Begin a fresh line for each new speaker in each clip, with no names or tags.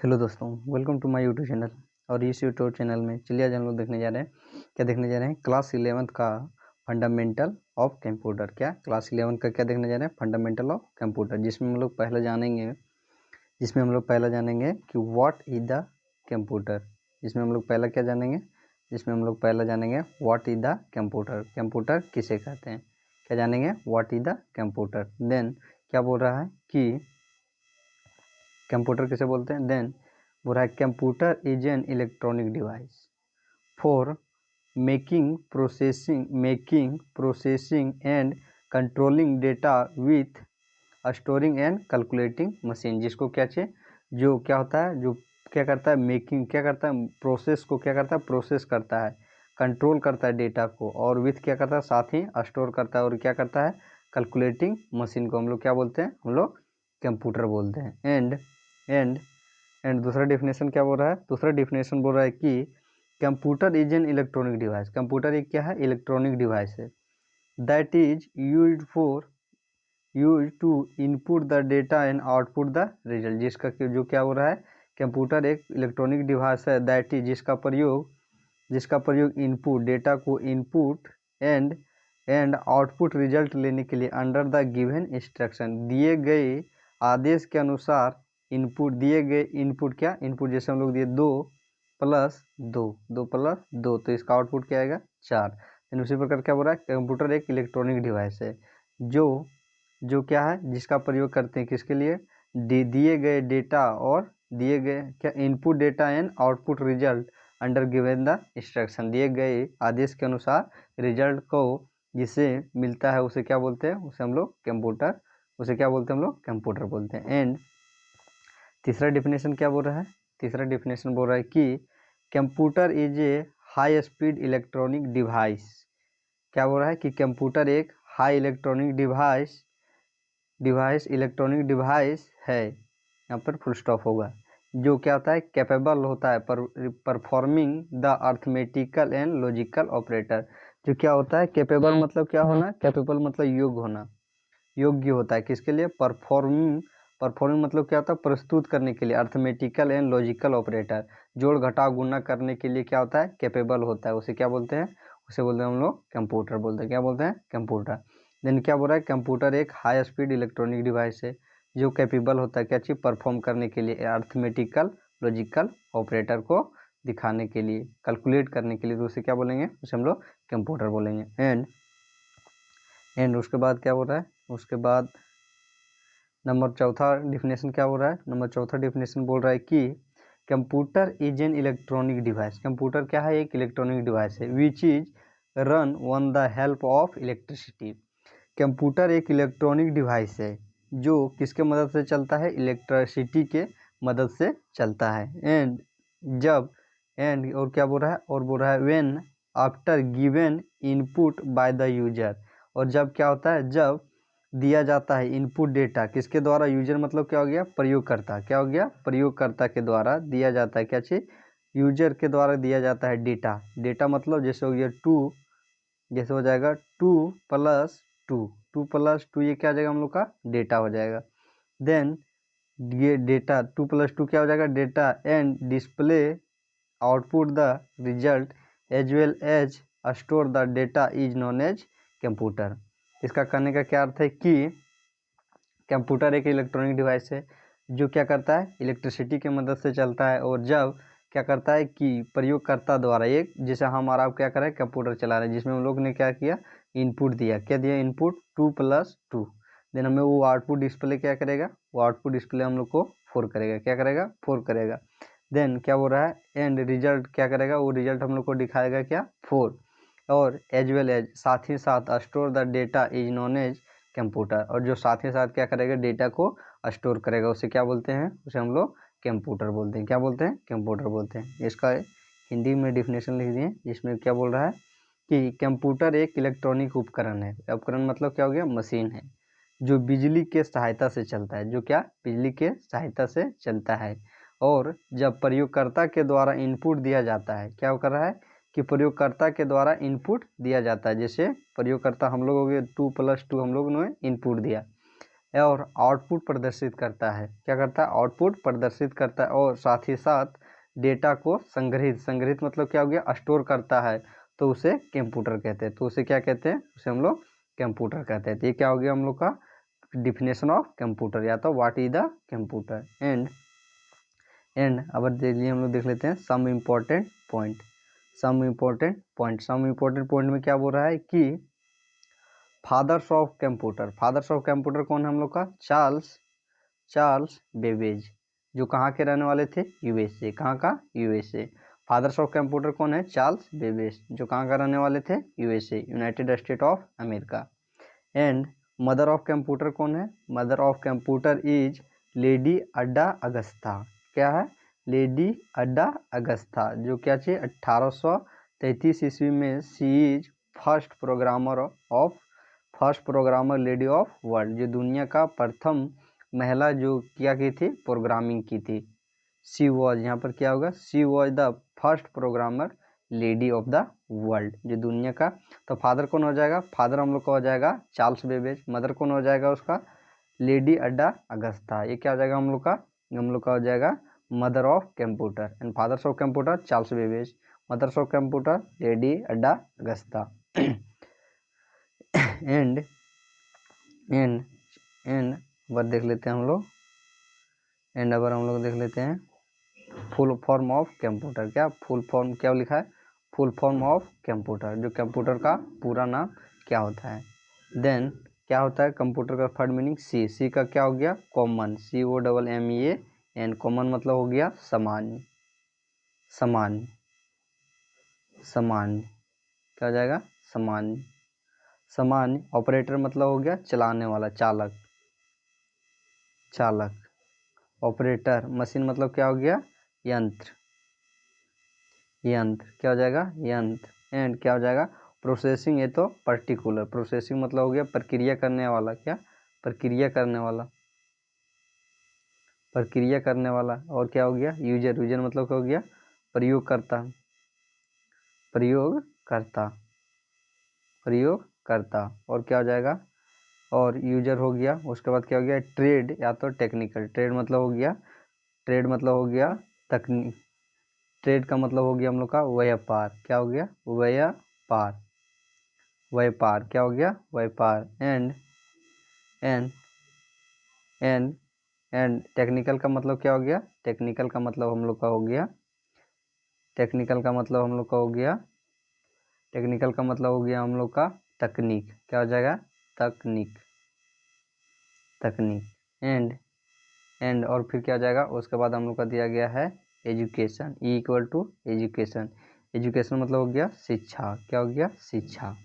Hello दोस्तों, welcome to my YouTube channel. और इस यूट्यूब चैनल में चलिए आज हम लोग देखने जा रहे हैं क्लास 11th का फंडामेंटल ऑफ कंप्यूटर। क्या क्लास 11th का क्या देखने जा रहे हैं? फंडामेंटल ऑफ कंप्यूटर, जिसमें हम लोग पहले जानेंगे कि व्हाट इज द कंप्यूटर। जिसमें हम लोग पहला जानेंगे what is the computer, computer किसे कहते हैं, क्या जानेंगे what is the computer. Then क्या बोल रहा है कि कंप्यूटर किसे बोलते हैं। देन बोल रहा है computer is an electronic device for making processing and controlling data with storing and calculating machine. जिसको क्या चाहिए, जो क्या होता है, जो क्या करता है, मेकिंग क्या करता है, प्रोसेस को क्या करता है, प्रोसेस करता है, कंट्रोल करता है डेटा को, और विथ क्या करता है, साथ ही स्टोर करता है, और क्या करता है, कैलकुलेटिंग मशीन को हम लोग क्या बोलते हैं, हम लोग कंप्यूटर बोलते हैं। एंड दूसरा डेफिनेशन क्या बोल रहा है, दूसरा डेफिनेशन बोल रहा है कि computer is an electronic device. Computer एक क्या है, इलेक्ट्रॉनिक डिवाइस है, that is use to input the data and output the result. जिसका जो क्या हो रहा है, कंप्यूटर एक इलेक्ट्रॉनिक डिवाइस है, दैट इज जिसका प्रयोग इनपुट डेटा को इनपुट एंड आउटपुट रिजल्ट लेने के लिए अंडर द गिवन इंस्ट्रक्शन, दिए गए आदेश के अनुसार इनपुट क्या, इनपुट जैसे हम लोग दिए 2+2 तो इसका आउटपुट क्या आएगा 4। उसी प्रकार क्या बोल रहा है, कंप्यूटर एक इलेक्ट्रॉनिक डिवाइस है जो क्या है, जिसका प्रयोग करते हैं किसके लिए, दिए गए डेटा और दिए गए क्या, input data and output result under given the instruction, दिए गए आदेश के अनुसार रिजल्ट को जिसे मिलता है उसे क्या बोलते हैं, उसे क्या बोलते हैं, हम लोग कंप्यूटर बोलते हैं। एंड तीसरा डेफिनेशन क्या बोल रहा है, तीसरा डेफिनेशन बोल रहा है कि computer is a high speed electronic device. क्या बोल रहा है कि कंप्यूटर एक हाई इलेक्ट्रॉनिक डिवाइस है, यहाँ पर फुल स्टॉप होगा, जो क्या होता है, कैपेबल होता है performing the arithmetical and logical operator. जो क्या होता है, कैपेबल मतलब क्या होना, कैपेबल मतलब योग्य होता है, किसके लिए, परफॉर्मिंग मतलब क्या होता है, प्रस्तुत करने के लिए, अर्थमेटिकल एंड लॉजिकल ऑपरेटर, जोड़ घटाव गुणा करने के लिए क्या होता है, कैपेबल होता है, उसे क्या बोलते हैं, हम लोग कंप्यूटर बोलते हैं। क्या बोलते हैं, कंप्यूटर। देन क्या बोल रहा है, कंप्यूटर एक हाई स्पीड इलेक्ट्रॉनिक डिवाइस है जो कैपेबल होता है क्या चीज, परफॉर्म करने के लिए, अर्थमेटिकल लॉजिकल ऑपरेटर को दिखाने के लिए, कैलकुलेट करने के लिए, तो उसे क्या बोलेंगे, उसे हम लोग कंप्यूटर बोलेंगे। एंड उसके बाद क्या बोल रहा है, उसके बाद नंबर चौथा डिफिनेशन क्या बोल रहा है, नंबर चौथा डिफिनेशन बोल रहा है कि computer is an electronic device. Computer क्या है, एक इलेक्ट्रॉनिक डिवाइस है, which is run on the help of electricity. Computer एक इलेक्ट्रॉनिक डिवाइस है जो किसके मदद से चलता है, इलेक्ट्रिसिटी के मदद से चलता है। और क्या बोल रहा है, और बोल रहा है when after given input by the user. और जब क्या होता है, जब दिया जाता है इनपुट डेटा किसके द्वारा, यूजर मतलब क्या हो गया, प्रयोगकर्ता, क्या हो गया, प्रयोगकर्ता के द्वारा दिया जाता है, क्या चीज, यूजर के द्वारा दिया जाता है डेटा मतलब जैसे हो गया 2, जैसे हो जाएगा 2+2 ये क्या हो जाएगा, हम लोग का डेटा हो जाएगा। देन ये डेटा 2+2 क्या हो जाएगा, data, and display output the result as well as store the data is known as computer. इसका कहने का क्या अर्थ है कि कंप्यूटर एक इलेक्ट्रॉनिक डिवाइस है जो क्या करता है, इलेक्ट्रिसिटी की मदद से चलता है, और जब क्या करता है कि प्रयोगकर्ता द्वारा, एक जैसे हम और आप क्या कर रहे हैं, कंप्यूटर चला रहे हैं, जिसमें हम लोग ने क्या किया, इनपुट दिया, क्या दिया, इनपुट 2+2, देन हमें वो आउटपुट डिस्प्ले क्या करेगा, वो आउटपुट डिस्प्ले हम लोग को 4 करेगा, क्या करेगा, 4 करेगा। देन क्या बोल रहा है, एंड रिजल्ट क्या करेगा, वो रिजल्ट हम लोग को दिखाएगा क्या, 4, और एज वेल एज साथ ही साथ store the data is known as computer, और जो साथ ही साथ क्या करेगा, डेटा को स्टोर करेगा, उसे क्या बोलते हैं, उसे हम लोग कंप्यूटर बोलते हैं। क्या बोलते हैं, कंप्यूटर बोलते हैं। इसका हिंदी में डिफिनेशन लिख दिए, जिसमें क्या बोल रहा है कि कंप्यूटर एक इलेक्ट्रॉनिक उपकरण है, उपकरण मतलब क्या हो गया, मशीन है, जो बिजली के सहायता से चलता है, जो क्या, बिजली के सहायता से चलता है, और जब प्रयोगकर्ता के द्वारा इनपुट दिया जाता है, क्या कर रहा है कि प्रयोगकर्ता के द्वारा इनपुट दिया जाता है, जैसे प्रयोगकर्ता हम लोग हो गए 2+2 हम लोग ने इनपुट दिया, और आउटपुट प्रदर्शित करता है। क्या करता है? आउटपुट प्रदर्शित करता है और साथ ही साथ डेटा को संग्रहित मतलब क्या हो गया? स्टोर करता है, तो उसे कंप्यूटर कहते हैं। तो उसे क्या कहते हैं? उसे हम लोग कंप्यूटर कहते हैं। तो ये क्या हो गया हम लोग का डिफिनेशन ऑफ कंप्यूटर, या तो what is the computer. And अब देखिए हम लोग देख लेते हैं some important point. Some important point में क्या बोल रहा है कि फादर्स ऑफ कंप्यूटर कौन है हम लोग का? चार्ल्स बेबेज, जो कहाँ के रहने वाले थे? यूएसए। कहाँ का? यूएसए। फादर्स ऑफ कंप्यूटर कौन है? चार्ल्स बेबेज, जो कहाँ का रहने वाले थे? USA, United state of America. And mother of computer कौन है? Mother of computer is lady Ada Agusta. क्या है? लेडी अड्डा अगस्ता, जो क्या चाहिए? 1833 ईस्वी में she is first programmer lady of world, जो दुनिया का प्रथम महिला जो क्या की थी? प्रोग्रामिंग की थी। सी वॉज, यहाँ पर क्या होगा? She was the first programmer lady of the world, जो दुनिया का। तो फादर कौन हो जाएगा? फादर हम लोग का हो जाएगा चार्ल्स बेबेज। मदर कौन हो जाएगा उसका? Lady Ada Agusta. ये क्या हो जाएगा हम लोग का? हम लोग का हो जाएगा mother of computer. And fathers of computer Charles Babbage, mothers of computer Lady Ada Augusta. And and and अब देख लेते हैं हम लोग, एंड अब हम लोग देख लेते हैं फुल फॉर्म ऑफ कंप्यूटर। क्या फुल फॉर्म क्या लिखा है? फुल फॉर्म ऑफ कंप्यूटर, जो कंप्यूटर का पूरा नाम क्या होता है? देन क्या होता है कंप्यूटर का? थर्ड मीनिंग सी का क्या हो गया? Common, COMMEN। कॉमन मतलब हो गया सामान्य। क्या हो जाएगा? सामान्य। ऑपरेटर मतलब हो गया चलाने वाला, चालक। ऑपरेटर। मशीन मतलब क्या हो गया? यंत्र। क्या हो जाएगा? यंत्र। एंड क्या हो जाएगा? प्रोसेसिंग, ये तो पर्टिकुलर। प्रोसेसिंग मतलब हो गया प्रक्रिया करने वाला। क्या? प्रक्रिया करने वाला। और क्या हो गया? यूजर मतलब क्या हो गया? प्रयोगकर्ता। और क्या हो जाएगा? और यूजर हो गया। उसके बाद क्या हो गया? ट्रेड, या तो टेक्निकल। ट्रेड मतलब हो गया तकनीक। ट्रेड का मतलब हो गया हम लोग का व्यापार। क्या हो गया? व्यापार। क्या हो गया? व्यापार। एंड टेक्निकल का मतलब क्या हो गया? टेक्निकल का मतलब हम लोग का हो गया हम लोग का तकनीक। क्या हो जाएगा? तकनीक। एंड और फिर क्या हो जाएगा? उसके बाद हम लोग का दिया गया है एजुकेशन। E = education. एजुकेशन मतलब हो गया शिक्षा। क्या हो गया? शिक्षा।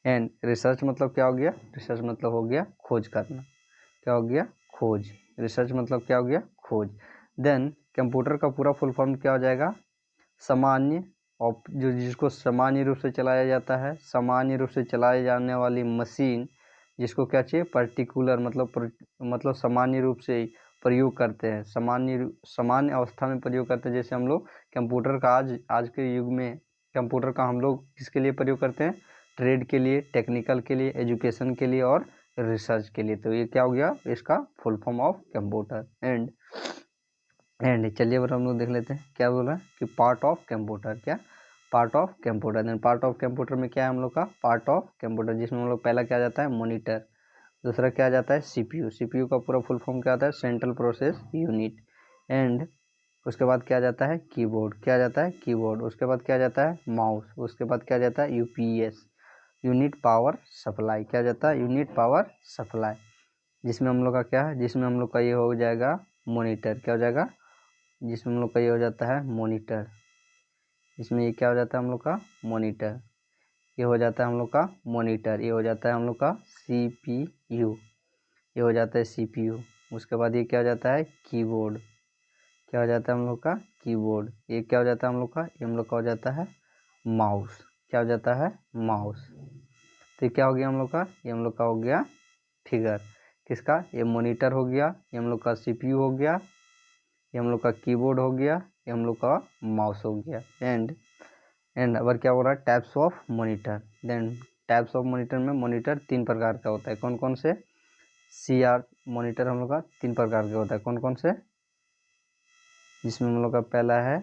एंड रिसर्च मतलब क्या हो गया? रिसर्च मतलब हो गया खोज करना। क्या हो गया? खोज। रिसर्च मतलब क्या हो गया? खोज। देन कंप्यूटर का पूरा फुल फॉर्म क्या हो जाएगा? सामान्य, जो जिसको सामान्य रूप से चलाया जाता है, सामान्य रूप से चलाए जाने वाली मशीन, जिसको क्या चाहिए? पर्टिकुलर मतलब सामान्य रूप से प्रयोग करते हैं, सामान्य अवस्था में प्रयोग करते हैं। जैसे हम लोग कंप्यूटर का आज के युग में कंप्यूटर का हम लोग किसके लिए प्रयोग करते हैं? ट्रेड के लिए, टेक्निकल के लिए, एजुकेशन के लिए और रिसर्च के लिए। तो ये क्या हो गया? इसका full form of computer. And चलिए अब हम लोग देख लेते हैं क्या बोल रहा है कि पार्ट ऑफ कंप्यूटर। क्या? Part of computer. Then part of computer में क्या है हम लोग का? पार्ट ऑफ कंप्यूटर, जिसमें हम लोग पहला क्या जाता है? मॉनिटर। दूसरा क्या जाता है? CPU का पूरा फुल फॉर्म क्या आता है? Central process unit. एंड उसके बाद क्या जाता है? कीबोर्ड। क्या जाता है? कीबोर्ड। उसके बाद क्या जाता है? माउस। उसके बाद क्या जाता है? UPS, unit power supply. क्या जाता है? Unit power supply. जिसमें हम लोग का क्या है? जिसमें हम लोग का ये हो जाएगा मॉनिटर। क्या हो जाएगा? जिसमें हम लोग का ये हो जाता है मॉनिटर। इसमें ये क्या हो जाता है हम लोग का? मॉनिटर। ये हो जाता है हम लोग का मॉनिटर। ये हो जाता है हम लोग का CPU। ये हो जाता है CPU। उसके बाद ये क्या हो जाता है? कीबोर्ड। क्या हो जाता है हम लोग का? कीबोर्ड। ये क्या हो जाता है हम लोग का? ये हम लोग का हो जाता है माउस। क्या हो जाता है? माउस। तो ये क्या हो गया हम लोग का? ये हम लोग का हो गया फिगर किसका? ये मॉनिटर हो गया, ये हम लोग का CPU हो गया, ये हम लोग का कीबोर्ड हो गया, ये हम लोग का माउस हो गया। एंड अगर क्या हो रहा है? Types of monitor. Then types of monitor में मॉनिटर 3 प्रकार का होता है। कौन कौन से? CR मॉनिटर हम लोग का 3 प्रकार के होता है। कौन कौन से? जिसमें हम लोग का पहला है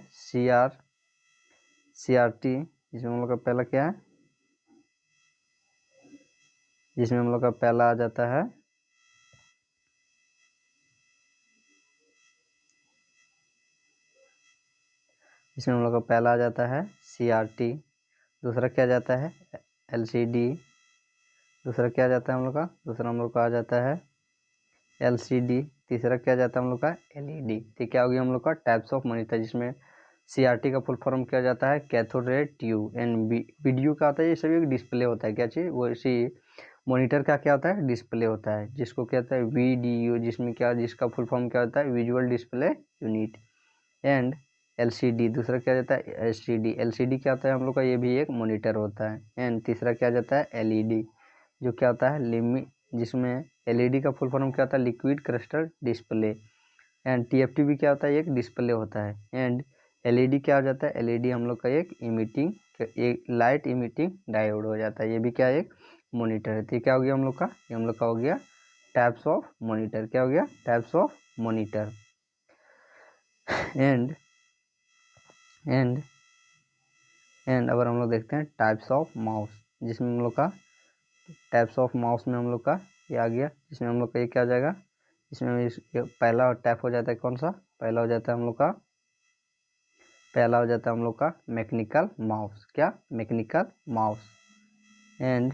CRT, जिसमें हम लोग का पहला क्या है? जिसमें हम लोग का पहला आ जाता है इसमें हम लोग का पहला आ जाता है CRT। दूसरा क्या जाता है? LCD। दूसरा क्या जाता है हम लोग का? दूसरा हम लोग का आ जाता है LCD। तीसरा क्या जाता है हम लोग का? LED। तो क्या हो गया हम लोग का टाइप्स ऑफ मॉनिटर, जिसमें CRT का फुल फॉर्म क्या जाता है? Cathode ray tube. And video का आता है, ये सभी एक डिस्प्ले होता है। क्या चीज़? वो इसी मॉनिटर का क्या होता है? डिस्प्ले होता है, जिसको क्या होता है? VDU, जिसमें क्या, जिसका फुल फॉर्म क्या होता है? Visual display unit. And LCD। दूसरा क्या जाता है? LCD। LCD क्या होता है हम लोग का? ये भी एक मॉनिटर होता है। एंड तीसरा क्या जाता है? LED, जो क्या होता है? जिसमें LED का फुल फॉर्म क्या होता है? Liquid crystal display. And TFT भी क्या होता है? एक डिस्प्ले होता है। एंड LED क्या हो जाता है? LED हम लोग का एक लाइट इमिटिंग डायोड हो जाता है। ये भी क्या एक मॉनिटर है। तो ये क्या हो गया हम लोग का? ये हम लोग का हो गया टाइप्स ऑफ मॉनिटर। क्या हो गया? Types of monitor. एंड अगर हम लोग देखते हैं टाइप्स ऑफ माउस, जिसमें हम लोग का टाइप्स ऑफ माउस में हम लोग का ये आ गया, जिसमें हम लोग का ये क्या आ जाएगा? इसमें पहला टैप हो जाता है कौन सा? पहला हो जाता है हम लोग का मैकेनिकल माउस। क्या? Mechanical mouse. एंड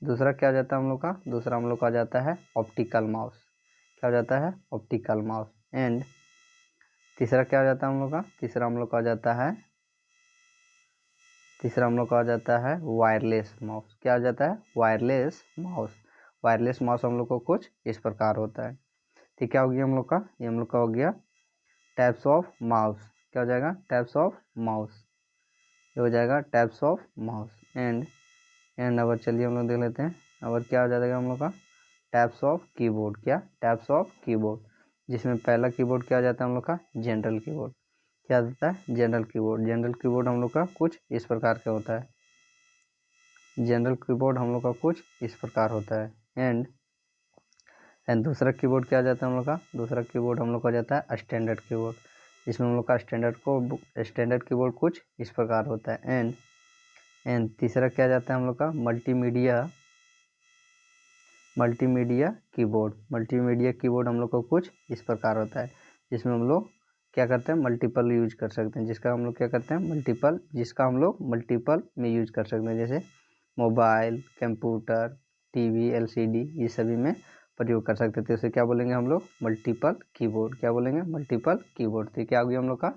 दूसरा क्या हो जाता है हम लोग का? दूसरा हम लोग का आ जाता है ऑप्टिकल माउस। क्या हो जाता है? Optical mouse. एंड तीसरा क्या हो जाता है हम लोग का? तीसरा हम लोग का आ जाता है वायरलेस माउस। क्या हो जाता है? Wireless mouse. वायरलेस माउस हम लोग को कुछ इस प्रकार होता है। ठीक, क्या हो गया हम लोग का? ये हम लोग का हो गया टाइप्स ऑफ माउस। क्या हो जाएगा? Types of mouse. ये हो जाएगा टाइप्स ऑफ माउस। एंड अब चलिए हम लोग देख लेते हैं अब क्या हो जाएगा हम लोग का? Types of keyboard. क्या? टाइप्स ऑफ कीबोर्ड, जिसमें पहला कीबोर्ड क्या हो जाता है हम लोग का? General keyboard. क्या होता है? General keyboard. जनरल कीबोर्ड हम लोग का कुछ इस प्रकार का होता है। जनरल कीबोर्ड हम लोग का कुछ इस प्रकार होता है। एंड दूसरा कीबोर्ड क्या आ जाता है हम लोग का? दूसरा कीबोर्ड हम लोग का जाता है स्टैंडर्ड कीबोर्ड, जिसमें हम लोग का स्टैंडर्ड कीबोर्ड कुछ इस प्रकार होता है। एंड तीसरा क्या जाता है हम लोग का? मल्टीमीडिया कीबोर्ड हम लोग को कुछ इस प्रकार होता है, जिसमें हम लोग क्या करते हैं? मल्टीपल यूज कर सकते हैं। जिसका हम लोग क्या करते हैं? मल्टीपल में यूज कर सकते हैं, जैसे मोबाइल, कंप्यूटर, TV, LCD, ये सभी में प्रयोग कर सकते थे। उसे क्या बोलेंगे हम लोग? Multiple keyboard. क्या बोलेंगे? Multiple keyboard. तो क्या हो गया हम लोग का?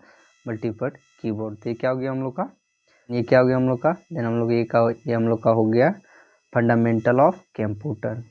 Multiple keyboard. तो ये क्या हो गया हम लोग का? देन हम लोग ये हम लोग का हो गया फंडामेंटल ऑफ कंप्यूटर।